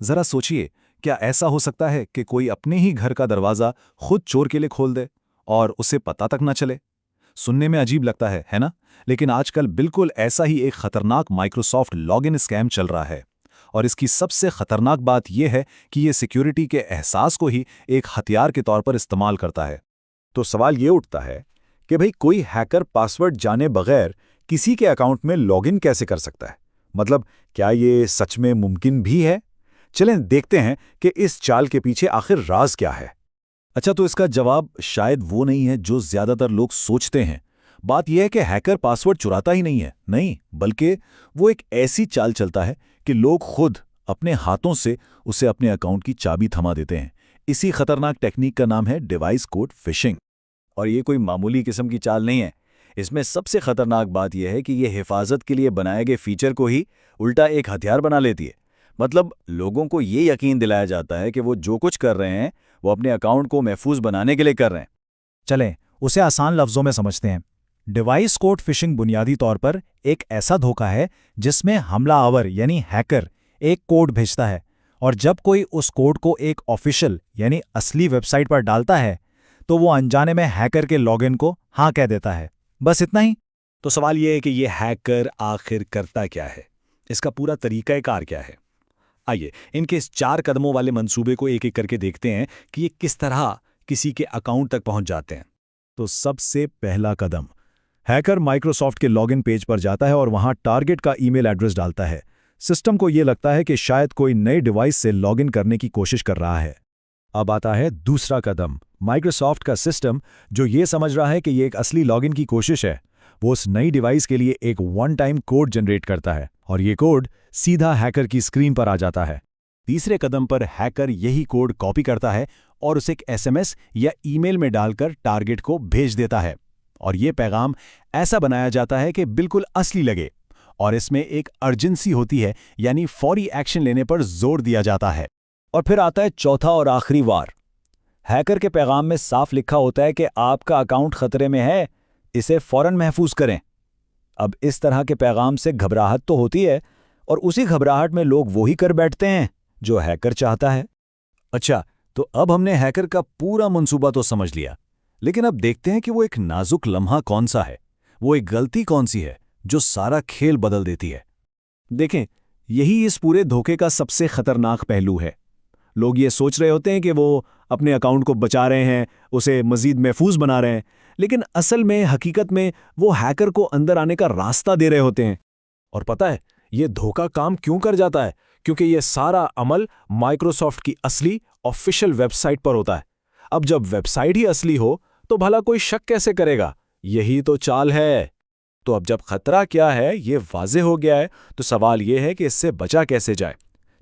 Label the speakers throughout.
Speaker 1: जरा सोचिए, क्या ऐसा हो सकता है कि कोई अपने ही घर का दरवाजा खुद चोर के लिए खोल दे और उसे पता तक न चले? सुनने में अजीब लगता है ना? लेकिन आजकल बिल्कुल ऐसा ही एक खतरनाक माइक्रोसॉफ्ट लॉगिन स्कैम चल रहा है। और इसकी सबसे खतरनाक बात यह है कि ये सिक्योरिटी के एहसास को ही एक हथियार के तौर पर इस्तेमाल करता है।
Speaker 2: तो सवाल ये उठता है कि भाई कोई हैकर पासवर्ड जाने बगैर किसी के अकाउंट में लॉगिन कैसे कर सकता है? मतलब क्या ये सच में मुमकिन भी है? चलें देखते हैं कि इस चाल के पीछे आखिर राज क्या है।
Speaker 1: अच्छा, तो इसका जवाब शायद वो नहीं है जो ज्यादातर लोग सोचते हैं। बात यह है कि हैकर पासवर्ड चुराता ही नहीं है, नहीं, बल्कि वो एक ऐसी चाल चलता है कि लोग खुद अपने हाथों से उसे अपने अकाउंट की चाबी थमा देते हैं। इसी खतरनाक टेक्निक का नाम है डिवाइस कोड फिशिंग।
Speaker 2: और ये कोई मामूली किस्म की चाल नहीं है। इसमें सबसे खतरनाक बात यह है कि ये हिफाजत के लिए बनाए गए फीचर को ही उल्टा एक हथियार बना लेती है। मतलब लोगों को ये यकीन दिलाया जाता है कि वो जो कुछ कर रहे हैं वो अपने अकाउंट को महफूज बनाने के लिए कर रहे हैं।
Speaker 3: चलें उसे आसान लफ्ज़ों में समझते हैं। डिवाइस कोड फिशिंग बुनियादी तौर पर एक ऐसा धोखा है जिसमें हमलावर यानी हैकर एक कोड भेजता है, और जब कोई उस कोड को एक ऑफिशियल यानी असली वेबसाइट पर डालता है तो वो अनजाने में हैकर के लॉगिन को हाँ कह देता है। बस इतना ही।
Speaker 2: तो सवाल ये है कि ये हैकर आखिर करता क्या है? इसका पूरा तरीक़ाकार क्या है? आइए इनके इस 4 कदमों वाले मंसूबे को एक एक करके देखते हैं कि ये किस तरह किसी के अकाउंट तक पहुंच जाते हैं।
Speaker 1: तो सबसे पहला कदम, हैकर माइक्रोसॉफ्ट के लॉगिन पेज पर जाता है और वहां टारगेट का ईमेल एड्रेस डालता है। सिस्टम को यह लगता है कि शायद कोई नए डिवाइस से लॉगिन करने की कोशिश कर रहा है। अब आता है दूसरा कदम। माइक्रोसॉफ्ट का सिस्टम, जो ये समझ रहा है कि ये एक असली लॉगिन की कोशिश है, वो उस नई डिवाइस के लिए एक वन टाइम कोड जनरेट करता है और ये कोड सीधा हैकर की स्क्रीन पर आ जाता है। तीसरे कदम पर हैकर यही कोड कॉपी करता है और उसे एक एसएमएस या ईमेल में डालकर टारगेट को भेज देता है। और ये पैगाम ऐसा बनाया जाता है कि बिल्कुल असली लगे, और इसमें एक अर्जेंसी होती है, यानी फौरी एक्शन लेने पर जोर दिया जाता है।
Speaker 2: और फिर आता है चौथा और आखिरी वार। हैकर के पैगाम में साफ लिखा होता है कि आपका अकाउंट खतरे में है, इसे फौरन महफूज करें। अब इस तरह के पैगाम से घबराहट तो होती है, और उसी घबराहट में लोग वही कर बैठते हैं जो हैकर चाहता है।
Speaker 1: अच्छा, तो अब हमने हैकर का पूरा मंसूबा तो समझ लिया, लेकिन अब देखते हैं कि वो एक नाजुक लम्हा कौन सा है, वो एक गलती कौन सी है जो सारा खेल बदल देती है। देखें, यही इस पूरे धोखे का सबसे खतरनाक पहलू है। लोग ये सोच रहे होते हैं कि वो अपने अकाउंट को बचा रहे हैं, उसे मजीद महफूज बना रहे हैं, लेकिन असल में हकीकत में वो हैकर को अंदर आने का रास्ता दे रहे होते हैं। और पता है ये धोखा काम क्यों कर जाता है? क्योंकि ये सारा अमल माइक्रोसॉफ्ट की असली ऑफिशियल वेबसाइट पर होता है। अब जब वेबसाइट ही असली हो तो भला कोई शक कैसे करेगा? यही तो चाल है। तो अब जब खतरा क्या है ये वाज़ेह हो गया है, तो सवाल ये है कि इससे बचा कैसे जाए।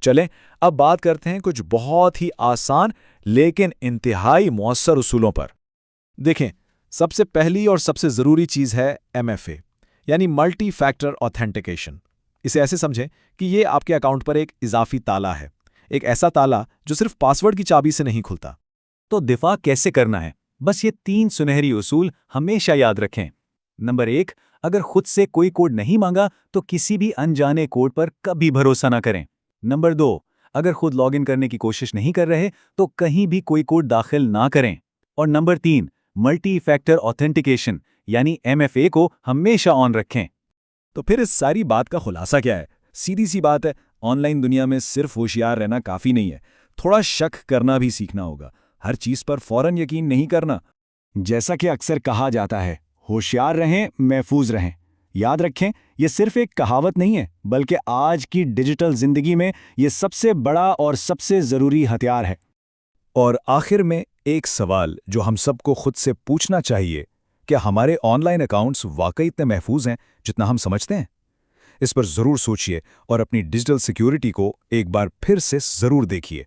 Speaker 1: चलें अब बात करते हैं कुछ बहुत ही आसान लेकिन इंतहाई मौसर उसूलों पर। देखें, सबसे पहली और सबसे ज़रूरी चीज़ है MFA, यानी मल्टी फैक्टर ऑथेंटिकेशन। इसे ऐसे समझें कि ये आपके अकाउंट पर एक इजाफी ताला है, एक ऐसा ताला जो सिर्फ पासवर्ड की चाबी से नहीं खुलता। तो दिफा कैसे करना है? बस ये 3 सुनहरी उसूल हमेशा याद रखें। नंबर 1, अगर खुद से कोई कोड नहीं मांगा तो किसी भी अनजाने कोड पर कभी भरोसा ना करें। नंबर 2, अगर खुद लॉगिन करने की कोशिश नहीं कर रहे तो कहीं भी कोई कोड दाखिल ना करें। और नंबर 3, मल्टी फैक्टर ऑथेंटिकेशन यानी MFA को हमेशा ऑन रखें। तो फिर इस सारी बात का खुलासा क्या है? सीधी सी बात है, ऑनलाइन दुनिया में सिर्फ होशियार रहना काफ़ी नहीं है, थोड़ा शक करना भी सीखना होगा। हर चीज़ पर फौरन यकीन नहीं करना। जैसा कि अक्सर कहा जाता है, होशियार रहें, महफूज रहें। याद रखें, ये सिर्फ एक कहावत नहीं है, बल्कि आज की डिजिटल जिंदगी में ये सबसे बड़ा और सबसे ज़रूरी हथियार है। और आखिर में एक सवाल जो हम सबको खुद से पूछना चाहिए, क्या हमारे ऑनलाइन अकाउंट्स वाकई इतने महफूज हैं जितना हम समझते हैं? इस पर ज़रूर सोचिए और अपनी डिजिटल सिक्योरिटी को एक बार फिर से ज़रूर देखिए।